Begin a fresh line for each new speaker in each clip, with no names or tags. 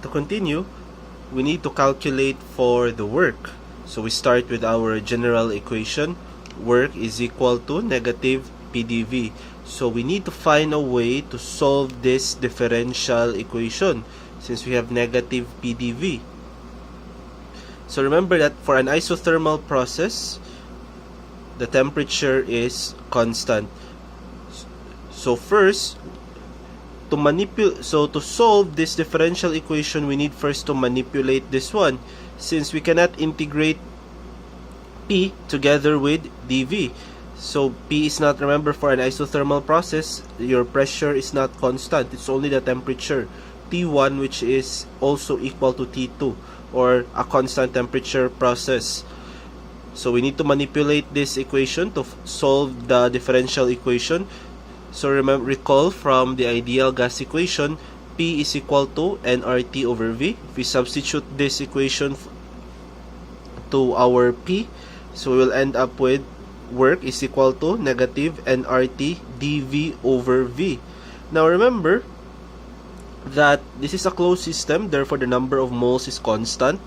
to continue, we need to calculate for the work. So we start with our general equation. Work is equal to negative PDV. So we need to find a way to solve this differential equation since we have negative PDV. So remember that for an isothermal process, the temperature is constant. So first, to solve this differential equation, we need first to manipulate this one, since we cannot integrate P together with dV. So P is not, remember, for an isothermal process, your pressure is not constant. It's only the temperature, T1, which is also equal to T2, or a constant temperature process. So we need to manipulate this equation to solve the differential equation. So recall from the ideal gas equation, P is equal to nRT over V. If we substitute this equation to our P, so we will end up with work is equal to negative nRT dV over V. Now remember that this is a closed system, therefore the number of moles is constant.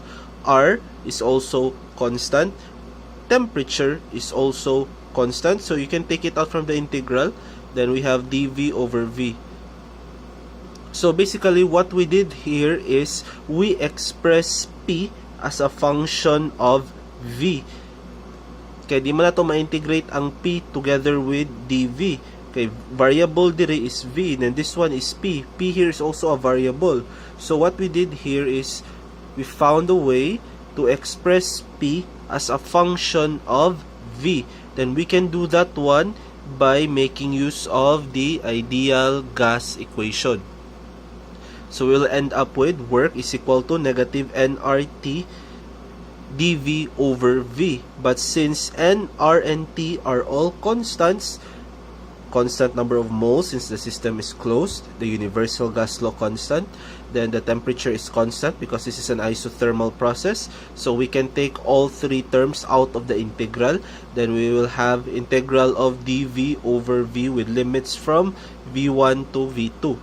R is also constant. Temperature is also constant, so you can take it out from the integral. Then we have dV over V. So basically what we did here is we express P as a function of V. Kaya di man na ito ma-integrate ang P together with dV. Okay, variable dire is V, and this one is P. P here is also a variable. So what we did here is we found a way to express P as a function of V. Then we can do that one by making use of the ideal gas equation. So we'll end up with work is equal to negative nRT dV over V. But since N, R, and T are all constants, constant number of moles since the system is closed, the universal gas law constant, then the temperature is constant because this is an isothermal process. So we can take all three terms out of the integral. Then we will have integral of dV over V with limits from V1 to V2.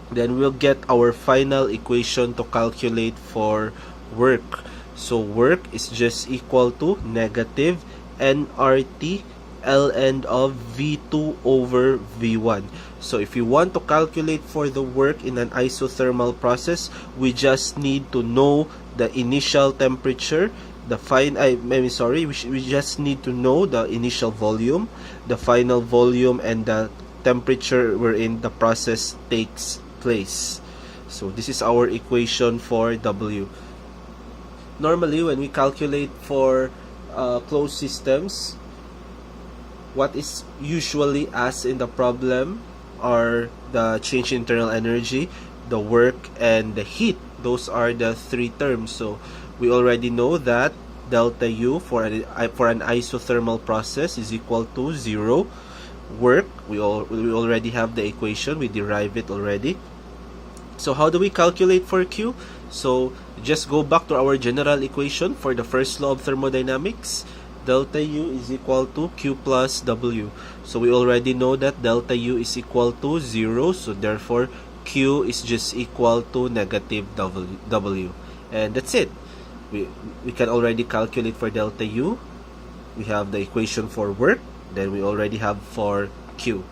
Then we'll get our final equation to calculate for work. So work is just equal to negative nRT ln of V2 over V1. So if you want to calculate for the work in an isothermal process, we just need to know the initial temperature, we just need to know the initial volume, the final volume, and the temperature wherein the process takes place. So this is our equation for W. Normally when we calculate for closed systems, what is usually asked in the problem are the change in internal energy, the work, and the heat. Those are the three terms. So we already know that delta U for an isothermal process is equal to 0. Work, we already have the equation, we derive it already. So how do we calculate for Q? So just go back to our general equation for the first law of thermodynamics. Delta U is equal to Q plus W. So we already know that delta U is equal to 0. So therefore, Q is just equal to negative W. And that's it. We can already calculate for delta U. We have the equation for work. Then we already have for Q.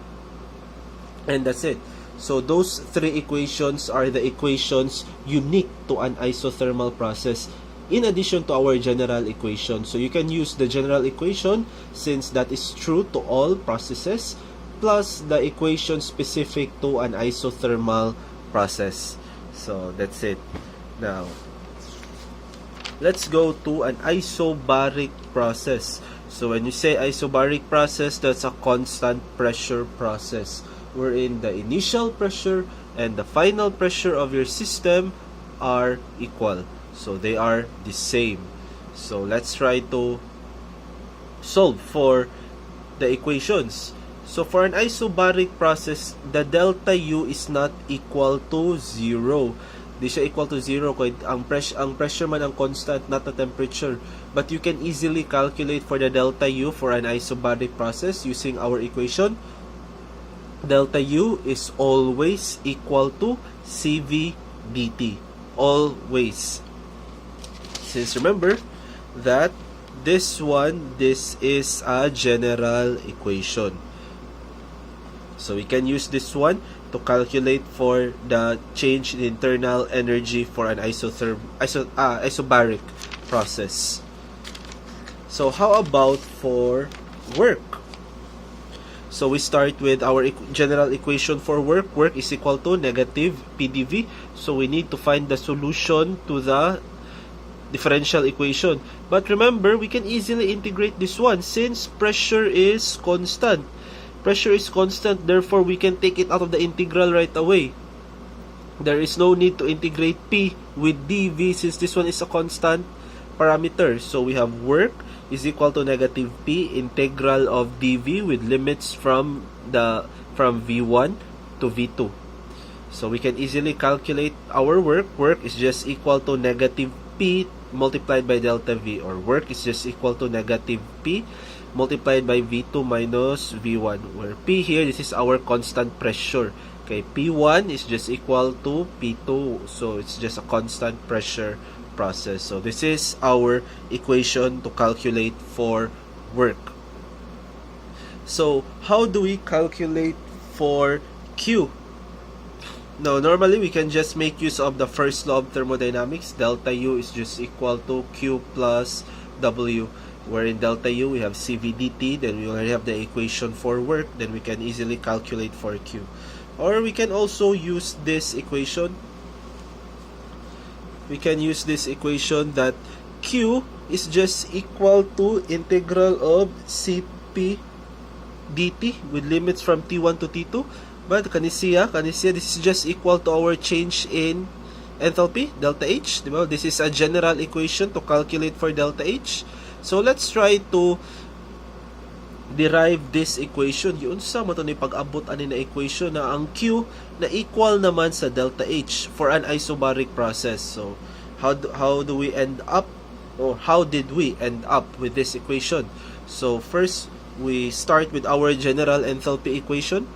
And that's it. So those three equations are the equations unique to an isothermal process, in addition to our general equation. So you can use the general equation since that is true to all processes, plus the equation specific to an isothermal process. So that's it. Now, let's go to an isobaric process. So when you say isobaric process, that's a constant pressure process, wherein the initial pressure and the final pressure of your system are equal. So they are the same. So let's try to solve for the equations. So for an isobaric process, the delta U is not equal to 0. Di siya equal to 0 kahit ang pressure man ang constant, not the temperature. But you can easily calculate for the delta U for an isobaric process using our equation. Delta U is always equal to CV dt. always. Since remember that this is a general equation. So we can use this one to calculate for the change in internal energy for an isobaric process. So how about for work? So we start with our general equation for work. Work is equal to negative PdV. So we need to find the solution to the differential equation. But remember, we can easily integrate this one since pressure is constant. Pressure is constant, therefore we can take it out of the integral right away. There is no need to integrate P with dV since this one is a constant parameter. So we have work is equal to negative P integral of dV with limits from V1 to V2. So we can easily calculate our work. Work is just equal to negative P multiplied by delta V, or work is just equal to negative P multiplied by V2 minus V1, where P here, this is our constant pressure. Okay, P1 is just equal to P2, so it's just a constant pressure process. So this is our equation to calculate for work. So how do we calculate for Q? Now, normally we can just make use of the first law of thermodynamics. Delta U is just equal to Q plus W, where in delta U we have CV dt, then we already have the equation for work, then we can easily calculate for Q. Or we can also use this equation. We can use this equation that Q is just equal to integral of Cp dt with limits from T1 to T2. But kanisiya, this is just equal to our change in enthalpy, delta H. Diba? This is a general equation to calculate for delta H. So let's try to derive this equation. Yun sa mato ni pag-abot ani na equation na ang Q na equal naman sa delta H for an isobaric process. So how do we end up, or how did we end up with this equation? So first, we start with our general enthalpy equation.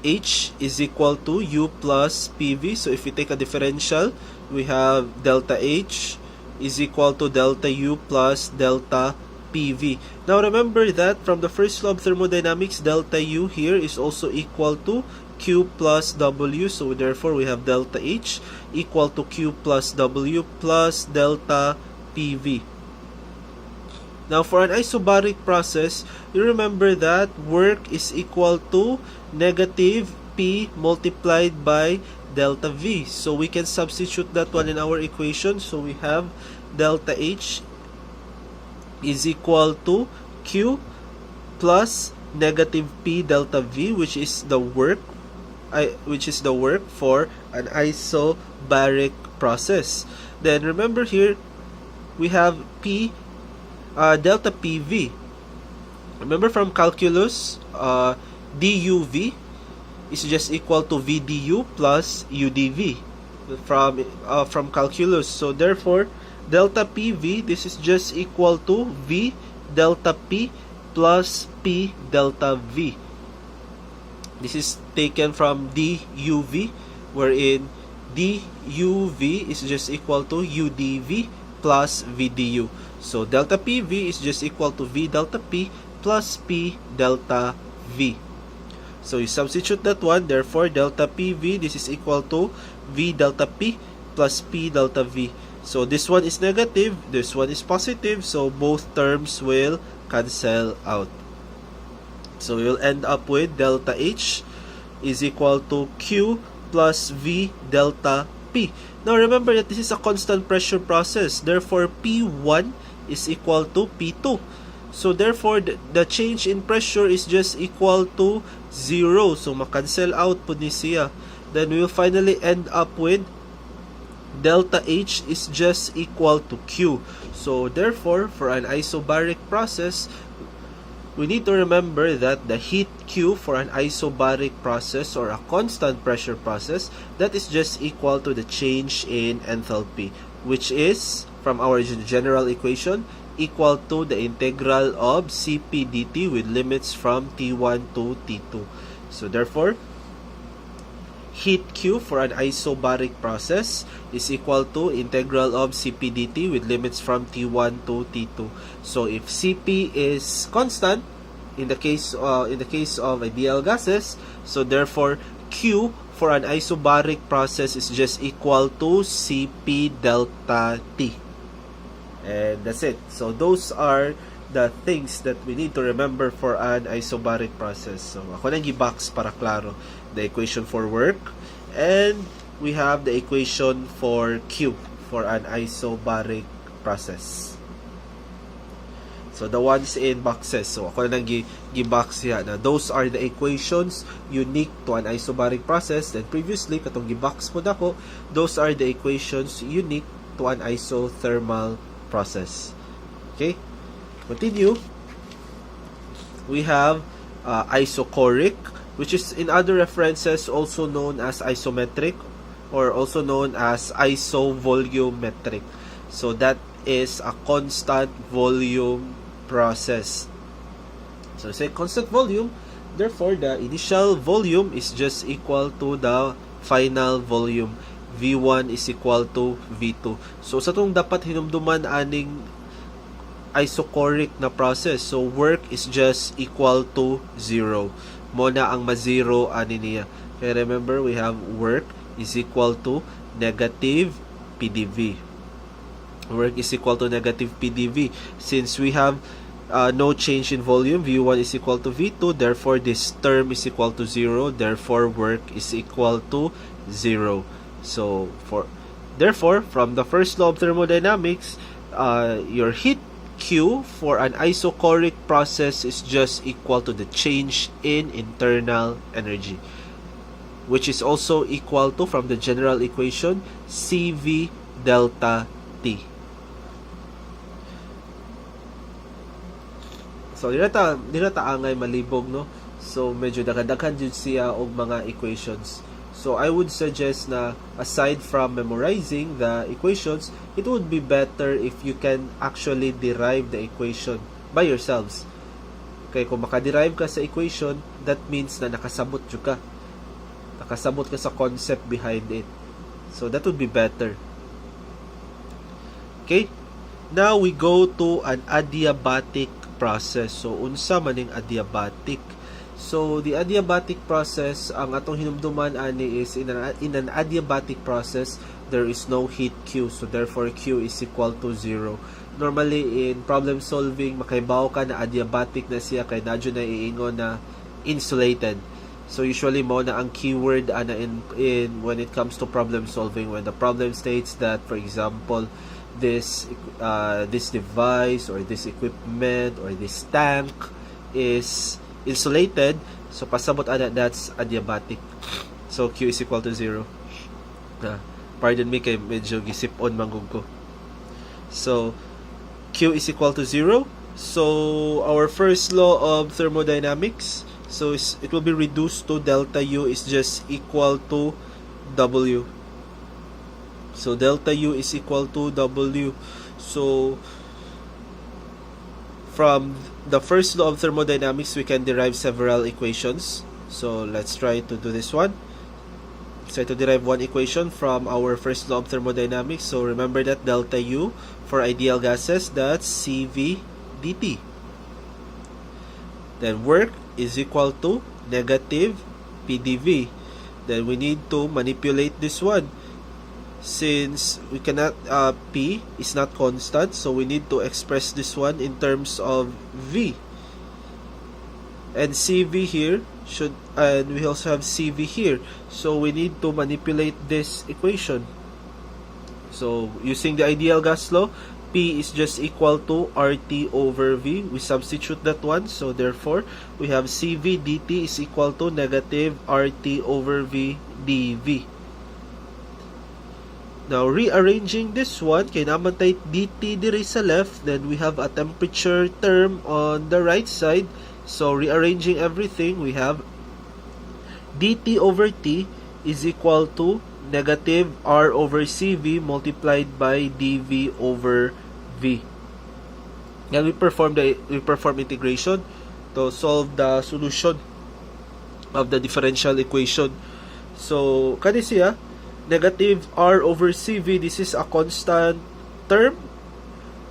H is equal to U plus PV. So if we take a differential, we have delta H is equal to delta U plus delta PV. Now remember that from the first law of thermodynamics, delta U here is also equal to Q plus W. So therefore we have delta H equal to Q plus W plus delta PV. Now for an isobaric process, you remember that work is equal to negative P multiplied by delta V. So we can substitute that one in our equation. So we have delta H is equal to Q plus negative P delta V, which is the work for an isobaric process. Then remember here we have P delta PV. Remember from calculus, duV is just equal to VDU plus UDV from calculus. So therefore, delta PV, this is just equal to V delta P plus P delta V. This is taken from duV, wherein duV is just equal to UDV plus VDU. So delta PV is just equal to V delta P plus P delta V. So you substitute that one, therefore delta PV, this is equal to V delta P plus P delta V. So this one is negative, this one is positive, so both terms will cancel out. So we will end up with delta H is equal to Q plus V delta P. Now remember that this is a constant pressure process, therefore P1 is equal to P2. So therefore the change in pressure is just equal to 0. So makancel out po ni siya. Then we will finally end up with delta H is just equal to Q. So therefore, for an isobaric process, we need to remember that the heat Q for an isobaric process or a constant pressure process, that is just equal to the change in enthalpy, which is, from our general equation, equal to the integral of Cp dt with limits from T1 to T2. So therefore, heat Q for an isobaric process is equal to integral of Cp dt with limits from T1 to T2. So if Cp is constant in the case of ideal gases, so therefore Q for an isobaric process is just equal to Cp delta T. And that's it. So those are the things that we need to remember for an isobaric process. So ako nang gi-box para klaro. The equation for work, and we have the equation for Q for an isobaric process. So the ones in boxes. So ako nang gi-box siya na those are the equations unique to an isobaric process. Then previously katong gi-box po dako, those are the equations unique to an isothermal process. Okay? Continue. We have isochoric, which is in other references also known as isometric or also known as isovolumetric. So that is a constant volume process. So say constant volume, therefore the initial volume is just equal to the final volume. V1 is equal to V2. So sa itong dapat hinumduman aning isochoric na process, so work is just equal to 0. Muna ang ma-zero ani niya. Kaya remember, we have work is equal to negative PDV. Work is equal to negative PDV. Since we have no change in volume, V1 is equal to V2, therefore this term is equal to 0, therefore work is equal to 0. So, therefore, from the first law of thermodynamics, your heat Q for an isochoric process is just equal to the change in internal energy, which is also equal to, from the general equation, Cv delta T. So, dinata angay malibog, no? So, medyo daghan jud siya og mga equations. So, I would suggest na aside from memorizing the equations, it would be better if you can actually derive the equation by yourselves. Okay, kung makaderive ka sa equation, that means na nakasabot ka. Nakasabot ka sa concept behind it. So, that would be better. Okay? Now, we go to an adiabatic process. So, unsa maning adiabatic? So, the adiabatic process, ang atong hinumduman ani is in an adiabatic process, there is no heat Q. So, therefore, Q is equal to 0. Normally, in problem solving, makaibaw ka na adiabatic na siya kay nadyo na iingon na insulated. So, usually mo na ang keyword ana in when it comes to problem solving. When the problem states that, for example, this device or this equipment or this tank is insulated, so pasabot ana that's adiabatic. So Q is equal to 0. Pardon me kay medyo gisip-on manggug ko. So Q is equal to 0. So our first law of thermodynamics, so it will be reduced to delta U is just equal to W. So delta U is equal to W. So from the first law of thermodynamics, we can derive several equations. So let's try to do this one. Let's try to derive one equation from our first law of thermodynamics. So remember that delta U for ideal gases, that's Cv dt. Then work is equal to negative PDV. Then we need to manipulate this one. Since we cannot, P is not constant, so we need to express this one in terms of V. And Cv here and we also have Cv here. So we need to manipulate this equation. So using the ideal gas law, P is just equal to RT over V. We substitute that one, so therefore we have Cv dt is equal to negative RT over V dV. Now, rearranging this one, kay naman tayo dt diri sa left, then we have a temperature term on the right side. So, rearranging everything, we have dt over T is equal to negative R over Cv multiplied by dV over V. Then we perform integration to solve the solution of the differential equation. So kani siya negative r over cv, this is a constant term,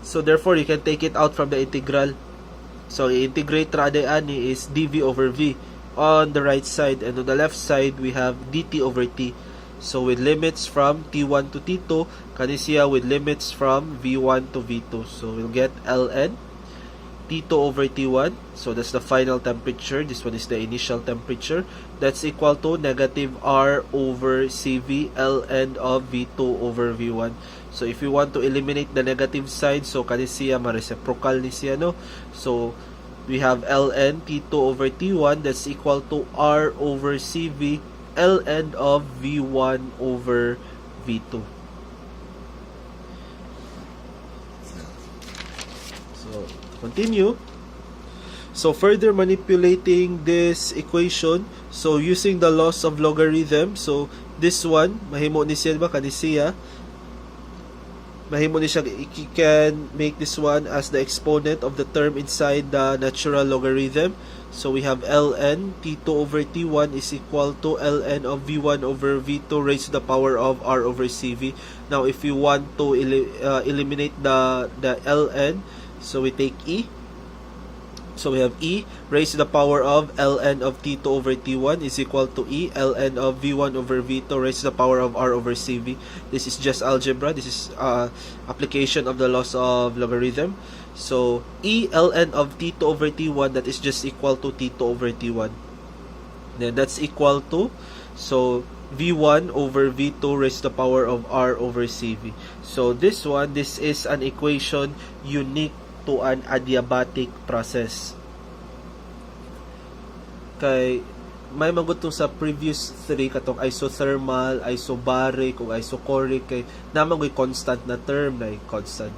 so therefore you can take it out from the integral. So i-integrate ra ani is dv over v on the right side, and on the left side we have dt over t. So with limits from t1 to t2, kani siya with limits from v1 to v2. So we'll get ln T2 over T1. So that's the final temperature. This one is the initial temperature. That's equal to negative R over CV ln of V2 over V1. So if you want to eliminate the negative side, so kani siya ma-reciprocal ni siya, no? So we have ln T2 over T1, that's equal to R over CV ln of V1 over V2. So continue. So further manipulating this equation, so using the laws of logarithm, so this one mahimo ni siya ba kanisiya, mahimo ni siya, you can make this one as the exponent of the term inside the natural logarithm. So we have ln T2 over T1 is equal to ln of V1 over V2 raised to the power of R over CV. Now if you want to eliminate the ln, so we take E. So we have E raised to the power of ln of T2 over T1 is equal to E ln of V1 over V2 raised to the power of R over CV. This is just algebra. This is application of the laws of logarithm. So E ln of T2 over T1, that is just equal to T2 over T1. Then that's equal to, so V1 over V2 raised to the power of R over CV. So this one, this is an equation unique to an adiabatic process. Kay may magutong sa previous 3 katong isothermal, isobaric o isochoric, kay namagoy constant na term na constant